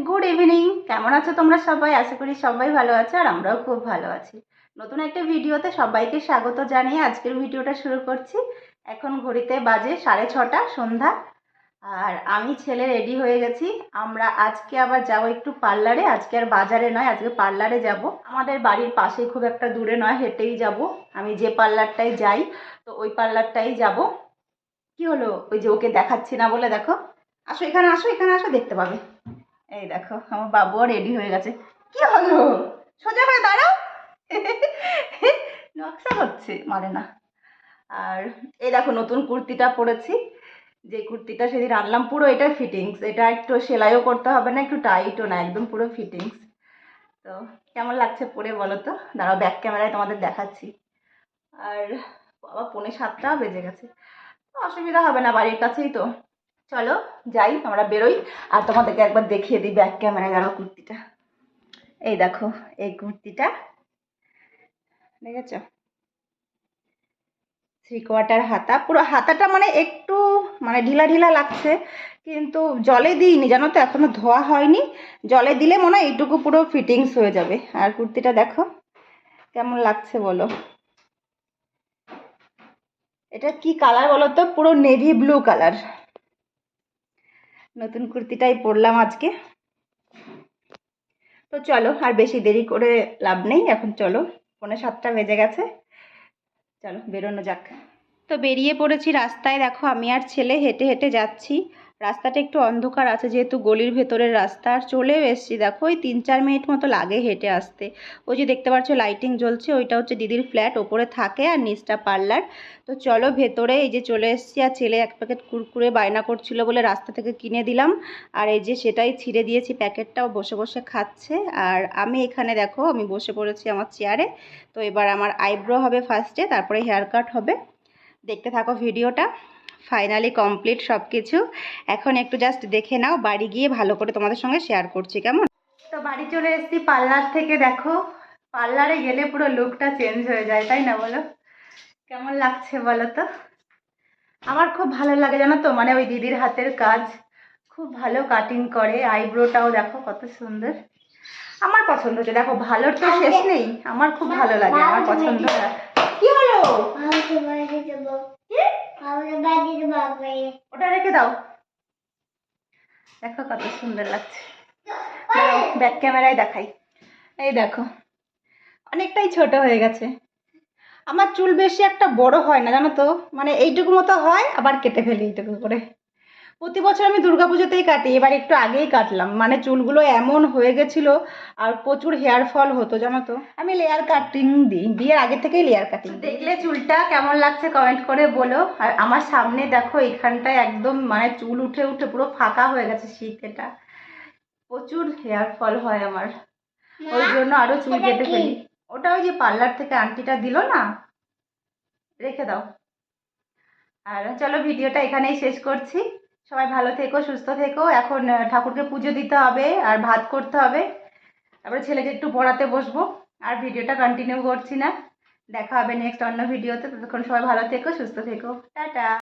Good evening. কেমন আছো তোমরা সবাই? আশা করি সবাই ভালো আছো আর আমরাও খুব ভালো আছি। নতুন একটা ভিডিওতে সবাইকে স্বাগত জানিয়ে আজকের ভিডিওটা শুরু করছি। এখন ঘড়িতে বাজে 6:30 সন্ধ্যা। আর আমি ছেলে রেডি হয়ে গেছি। আমরা আজকে আবার যাবো একটু পার্লারে। আজকে আর বাজারে নয়, আজকে পার্লারে যাব। আমাদের বাড়ির পাশে, খুব একটা দূরে নয়, হেঁটেই যাব। আমি যে পার্লারটায় যাই তো ওই পার্লারটাই যাব। কি হলো? ওই যে ওকে দেখাচ্ছি না বলে, দেখো। আসো এখানে, আসো এখানে, আসো, দেখতে পাবে। এই দেখো আমার বাবুও রেডি হয়ে গেছে। কি হলো? সোজা হয়ে দাঁড়াও। নকশা হচ্ছে, মানে না। আর এই দেখো নতুন কুর্তিটা পরেছি। যে কুর্তিটা সেদিন আনলাম, পুরো এটা ফিটিংস। এটা একটু সেলাইও করতে হবে না, একটু টাইটও না, একদম পুরো ফিটিংস। তো কেমন লাগছে পরে বলো তো? দাঁড়াও, ব্যাক ক্যামেরায় তোমাদের দেখাচ্ছি। আর বাবা 6:45 বেজে গেছে। অসুবিধা হবে না, বাড়ির কাছেই তো। চলো যাই, আমরা বেরোই। আর তোমাদেরকে একবার দেখিয়ে দিই ব্যাক ক্যামেরায় গেল কুর্তিটা। এই দেখো, এই কুর্তিটা দেখেছ? 3/4 হাতা, পুরো হাতাটা মানে একটু মানে ঢিলা ঢিলা লাগছে, কিন্তু জলে দিইনি জানো তো, এখনো ধোয়া হয়নি। জলে দিলে মনে হয় এইটুকু পুরো ফিটিংস হয়ে যাবে। আর কুর্তিটা দেখো কেমন লাগছে বলো। এটা কি কালার বলো তো? পুরো নেভি ব্লু কালার। নতুন কুর্তিটাই পরলাম আজকে। তো চলো, আর বেশি দেরি করে লাভ নেই, এখন চলো, 6:45 বেজে গেছে। চলো বেরোনো যাক। তো বেরিয়ে পড়েছি রাস্তায়। দেখো আমি আর ছেলে হেঁটে হেঁটে যাচ্ছি। রাস্তাটা একটু অন্ধকার আছে যেহেতু গলির ভেতরের রাস্তা। আর চলেও এসছি, দেখো ওই 3-4 মিনিট মতো লাগে হেঁটে আসতে। ওই যে দেখতে পাচ্ছ লাইটিং জ্বলছে, ওইটা হচ্ছে দিদির ফ্ল্যাট, ওপরে থাকে আর নিচটা পার্লার। তো চলো ভেতরে, এই যে চলে এসছি। আর ছেলে এক প্যাকেট কুরকুরে বায়না করছিল বলে রাস্তা থেকে কিনে দিলাম। আর এই যে সেটাই ছিঁড়ে দিয়েছি প্যাকেটটাও, বসে বসে খাচ্ছে। আর আমি এখানে দেখো, আমি বসে পড়েছি আমার চেয়ারে। তো এবার আমার আইব্রো হবে ফার্স্টে, তারপরে হেয়ার কাট হবে। দেখতে থাকো ভিডিওটা। ফাইনালি কমপ্লিট সব কিছু। এখন একটু জাস্ট দেখে নাও, বাড়ি গিয়ে ভালো করে তোমাদের সঙ্গে শেয়ার করছি, কেমন? তো বাড়ি চলে এসেছি পার্লার থেকে। দেখো পার্লারে গেলে পুরো লুকটা চেঞ্জ হয়ে যায়, তাই না বলো? কেমন লাগছে বলো তো? আমার খুব ভালো লাগে জানো তো, মানে ওই দিদির হাতের কাজ খুব ভালো কাটিং করে। আইব্রোটাও দেখো কত সুন্দর। আমার পছন্দ হচ্ছে, দেখো ভালোর তো শেষ নেই। আমার খুব ভালো লাগে, আমার পছন্দ। কি হলো? ওটা রেখে দাও। দেখো কত সুন্দর লাগছে। ব্যাক ক্যামেরায় দেখাই। এই দেখো অনেকটাই ছোট হয়ে গেছে। আমার চুল বেশি একটা বড় হয় না জানো তো, মানে এইটুকু মতো হয়, আবার কেটে ফেলি এইটুকু করে। প্রতি বছর আমি দুর্গাপুজোতেই কাটি, এবার একটু আগেই কাটলাম, মানে চুলগুলো এমন হয়ে গেছিল। আর প্রচুর হেয়ার ফল হতো জানো তো। আমি লেয়ার কাটিং দিই, বিয়ের আগে থেকেই লেয়ার কাটিং। দেখলে চুলটা কেমন লাগছে কমেন্ট করে বলো। আর আমার সামনে দেখো এখানটায় একদম মানে চুল উঠে উঠে পুরো ফাঁকা হয়ে গেছে শীতেটা। প্রচুর হেয়ার ফল হয় আমার, ওই জন্য আরো চুল কেটে ফেলি। ওটা ওই যে পার্লার থেকে আন্টিটা দিল না, রেখে দাও। আর চলো ভিডিওটা এখানেই শেষ করছি। সবাই ভালো থেকো, সুস্থ থেকো। এখন ঠাকুরকে পুজো দিতে হবে আর ভাত করতে হবে, তারপরে ছেলেকে একটু পড়াতে বসবো। আর ভিডিওটা কন্টিনিউ করছি না। দেখা হবে নেক্সট অন্য ভিডিওতে। ততক্ষণ সবাই ভালো থেকো, সুস্থ থেকো, টাটা।